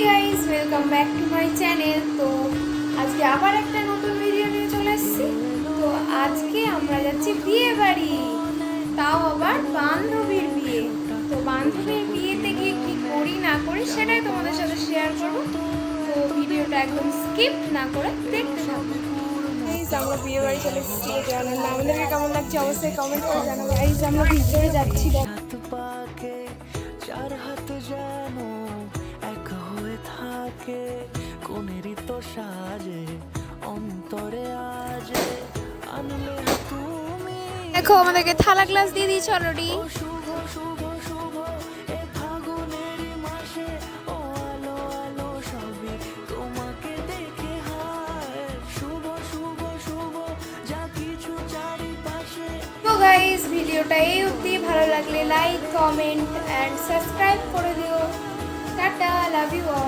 Guys, welcome back to my channel. তো আজকে আবার একটা নতুন ভিডিও নিয়ে চলে এসেছি। তো আজকে আমরা যাচ্ছি বিয়ে বাড়ি, তাও আবার বান্ধবীর বিয়ে। তো বান্ধবীর বিয়েতে গিয়ে কি করি না করি সেটাই তোমাদের সাথে শেয়ার করবো। তো ভিডিওটা একদম স্কিপ না করে দেখতে থাকো। গাইস, আমরা বিয়ে বাড়ি চলে এসেছি। আমাদেরকে কেমন লাগছে অবশ্যই কমেন্ট করে জানাবো। গাইস, আমরা ভিতরে যাচ্ছি। চার হাত যেন এক হয়ে থাকে, কোনেরই তো সাজে অন্তরে আজে আনলে তুমি। দেখো, আমাদেরকে থালা গ্লাস দিয়ে দিয়েছে অলরেডি। শুভ শুভ শুভ এ ফাগুনেরই মাসে, ও আলো আলো সবই তোমাকে দেখে হায়। শুভ শুভ শুভ যা কিছু চারিপাশে। তো গাইস, ভিডিওটা এই অবধি। ভালো লাগলে লাইক, কমেন্ট এন্ড সাবস্ক্রাইব করে দিও। Tata, love you all.